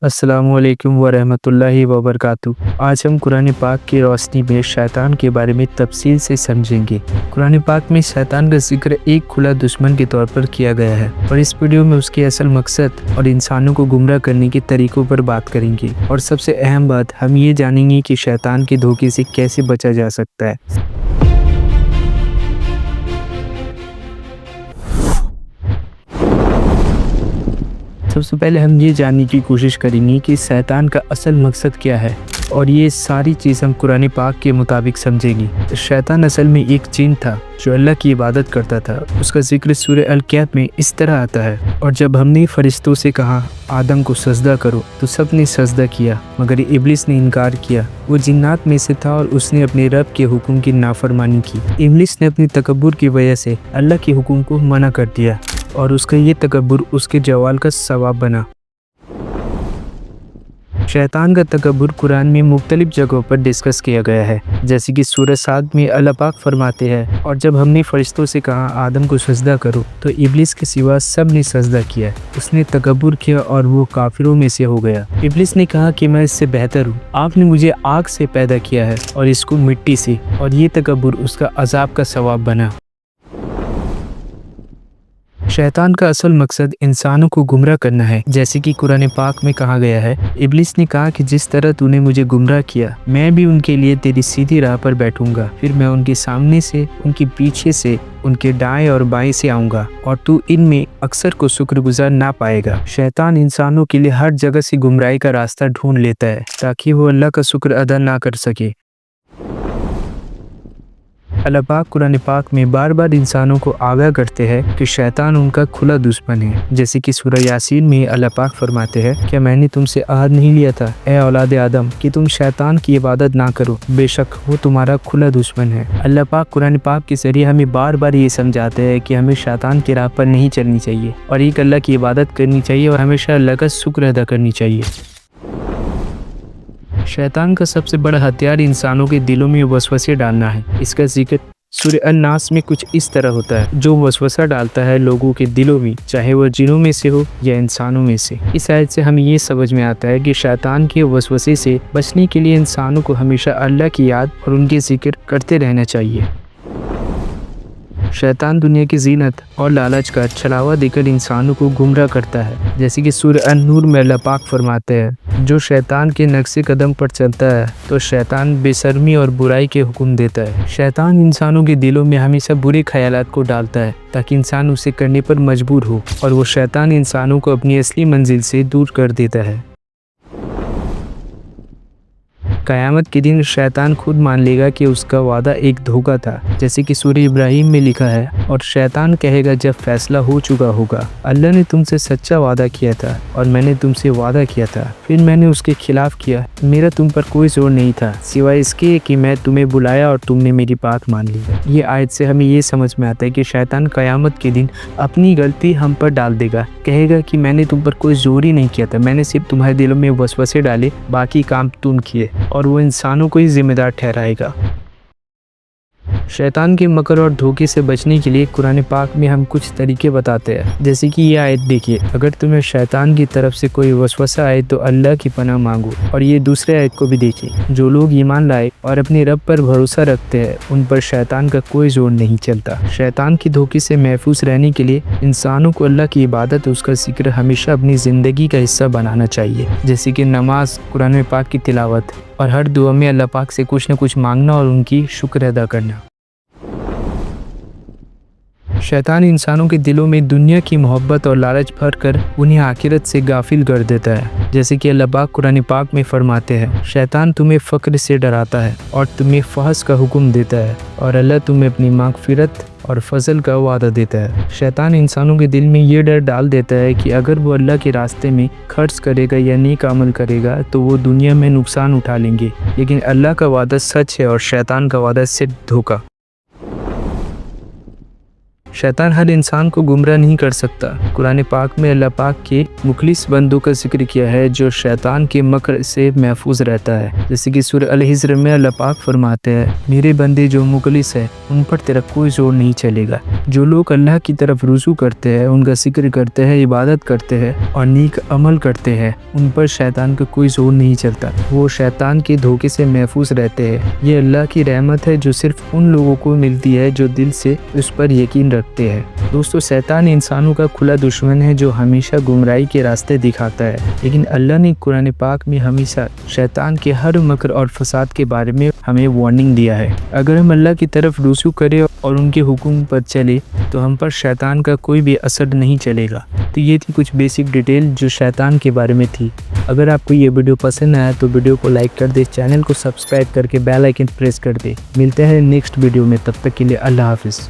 अस्सलामुअलैकुम वरहमतुल्लाहि वबरकातुहू। आज हम कुरान पाक की रोशनी में शैतान के बारे में तफसील से समझेंगे। कुरान पाक में शैतान का जिक्र एक खुला दुश्मन के तौर पर किया गया है और इस वीडियो में उसके असल मकसद और इंसानों को गुमराह करने के तरीकों पर बात करेंगे। और सबसे अहम बात हम ये जानेंगे कि शैतान के धोखे से कैसे बचा जा सकता है। सबसे पहले हम ये जानने की कोशिश करेंगे कि शैतान का असल मकसद क्या है और ये सारी चीज़ हम कुरान पाक के मुताबिक समझेंगे। तो शैतान असल में एक जिन था जो अल्लाह की इबादत करता था। उसका जिक्र सूरह अल-कहफ में इस तरह आता है, और जब हमने फरिश्तों से कहा आदम को सजदा करो तो सब ने सजदा किया मगर इब्लिस ने इनकार किया। वो जिन्नात में से था और उसने अपने रब के हुक्म की नाफरमानी की। इब्लिस ने अपनी तकब्बुर की वजह से अल्लाह के हुक्म को मना कर दिया और उसका ये तकब्बुर उसके जवाल का सबब बना। शैतान का तकब्बुर कुरान में मुख्तलिफ जगहों पर डिस्कस किया गया है, जैसे कि सूरह साद में अल्लाह पाक फरमाते हैं, और जब हमने फरिश्तों से कहा आदम को सजदा करो तो इब्लिस के सिवा सब ने सजदा किया। उसने तकब्बुर किया और वो काफिरों में से हो गया। इब्लिस ने कहा कि मैं इससे बेहतर हूँ, आपने मुझे आग से पैदा किया है और इसको मिट्टी से, और ये तकब्बुर उसका अजाब का सबब बना। शैतान का असल मकसद इंसानों को गुमराह करना है, जैसे कि कुरान पाक में कहा गया है। इब्लिस ने कहा कि जिस तरह तूने मुझे गुमराह किया मैं भी उनके लिए तेरी सीधी राह पर बैठूंगा, फिर मैं उनके सामने से, उनके पीछे से, उनके दाएं और बाएं से आऊंगा और तू इनमें अक्सर को शुक्रगुजार ना पाएगा। शैतान इंसानों के लिए हर जगह से गुमराही का रास्ता ढूंढ लेता है ताकि वो अल्लाह का शुक्र अदा ना कर सके। अल्लाह पाक कुरान पाक में बार बार इंसानों को आगाह करते हैं कि शैतान उनका खुला दुश्मन है, जैसे कि सूरह यासीन में अल्लाह पाक फरमाते हैं, क्या मैंने तुमसे अहद नहीं लिया था ए औलाद आदम कि तुम शैतान की इबादत ना करो, बेशक वो तुम्हारा खुला दुश्मन है। अल्लाह पाक कुरान पाक के जरिए हमें बार बार ये समझाते हैं कि हमें शैतान की राह पर नहीं चलनी चाहिए और एक अल्लाह की इबादत करनी चाहिए और हमेशा अल्लाह का शुक्र अदा करनी चाहिए। शैतान का सबसे बड़ा हथियार इंसानों के दिलों में वसवसे डालना है। इसका जिक्र सूरह अन-नास में कुछ इस तरह होता है, जो वसवसा डालता है लोगों के दिलों में, चाहे वह जिनों में से हो या इंसानों में से। इस आयत से हमें ये समझ में आता है कि शैतान के वसवसे से बचने के लिए इंसानों को हमेशा अल्लाह की याद और उनके जिक्र करते रहना चाहिए। शैतान दुनिया की जीनत और लालच का छलावा देकर इंसानों को गुमराह करता है, जैसे कि सूरह अन-नूर में अल्लाह पाक फरमाते हैं, जो शैतान के नक्शे कदम पर चलता है तो शैतान बेशर्मी और बुराई के हुक्म देता है। शैतान इंसानों के दिलों में हमेशा बुरे ख्यालात को डालता है ताकि इंसान उसे करने पर मजबूर हो, और वो शैतान इंसानों को अपनी असली मंजिल से दूर कर देता है। क़यामत के दिन शैतान खुद मान लेगा कि उसका वादा एक धोखा था, जैसे कि सूरह इब्राहिम में लिखा है, और शैतान कहेगा जब फैसला हो चुका होगा, अल्लाह ने तुमसे सच्चा वादा किया था और मैंने तुमसे वादा किया था, फिर मैंने उसके खिलाफ किया। मेरा तुम पर कोई जोर नहीं था सिवाय इसके कि मैं तुम्हें बुलाया और तुमने मेरी बात मान ली। ये आयत से हमें ये समझ में आता है कि शैतान क़यामत के दिन अपनी गलती हम पर डाल देगा, कहेगा कि मैंने तुम पर कोई जोर ही नहीं किया था, मैंने सिर्फ तुम्हारे दिलों में वसवसे डाले, बाकी काम तुम किए, और वो इंसानों को ही जिम्मेदार ठहराएगा। शैतान के मकर और धोखे से बचने के लिए कुरान पाक में हम कुछ तरीके बताते हैं, जैसे कि ये आयत देखिए, अगर तुम्हें शैतान की तरफ से कोई वसवसा आए तो अल्लाह की पनाह मांगो। और ये दूसरे आयत को भी देखिए, जो लोग ईमान लाए और अपने रब पर भरोसा रखते हैं उन पर शैतान का कोई जोर नहीं चलता। शैतान की धोखे से महफूज रहने के लिए इंसानों को अल्लाह की इबादत और उसका जिक्र हमेशा अपनी ज़िंदगी का हिस्सा बनाना चाहिए, जैसे कि नमाज, कुरान पाक की तिलावत और हर दुआ में अल्लाह पाक से कुछ न कुछ मांगना और उनकी शुक्र अदा करना। शैतान इंसानों के दिलों में दुनिया की मोहब्बत और लालच भर कर उन्हें आखिरत से गाफिल कर देता है, जैसे कि अल्लाह पाक कुरान पाक में फरमाते हैं, शैतान तुम्हें फ़क्र से डराता है और तुम्हें फहश का हुक्म देता है और अल्लाह तुम्हें अपनी माग़फ़िरत और फजल का वादा देता है। शैतान इंसानों के दिल में ये डर डाल देता है कि अगर वो अल्लाह के रास्ते में खर्च करेगा या नेक अमल करेगा तो वो दुनिया में नुकसान उठा लेंगे, लेकिन अल्लाह का वादा सच है और शैतान का वादा सिर्फ धोखा। शैतान हर इंसान को गुमराह नहीं कर सकता। कुरान पाक में अल्लाह पाक के मुखलिस बंदों का जिक्र किया है जो शैतान के मकर से महफूज रहता है। जैसे कि सूरह अल हिज्र में अल्लाह पाक फरमाते हैं, मेरे बंदे जो मुखलिस है उन पर तेरा कोई जोर नहीं चलेगा। जो लोग अल्लाह की तरफ रुजू करते हैं, उनका जिक्र करते हैं, इबादत करते हैं और नेक अमल करते हैं, उन पर शैतान का कोई जोर नहीं चलता। वो शैतान के धोखे से महफूज रहते हैं। ये अल्लाह की रहमत है जो सिर्फ उन लोगों को मिलती है जो दिल से उस पर यकीन रखते हैं। दोस्तों, शैतान इंसानों का खुला दुश्मन है जो हमेशा गुमराही के रास्ते दिखाता है, लेकिन अल्लाह ने कुरान पाक में हमेशा शैतान के हर मकर और फसाद के बारे में हमें वार्निंग दिया है। अगर हम अल्लाह की तरफ रुजू करें और उनके हुक्म पर चले तो हम पर शैतान का कोई भी असर नहीं चलेगा। तो ये थी कुछ बेसिक डिटेल जो शैतान के बारे में थी। अगर आपको ये वीडियो पसंद आया तो वीडियो को लाइक कर दे, चैनल को सब्सक्राइब करके बेल आइकन प्रेस कर दे। मिलते हैं नेक्स्ट वीडियो में, तब तक के लिए अल्लाह हाफिज़।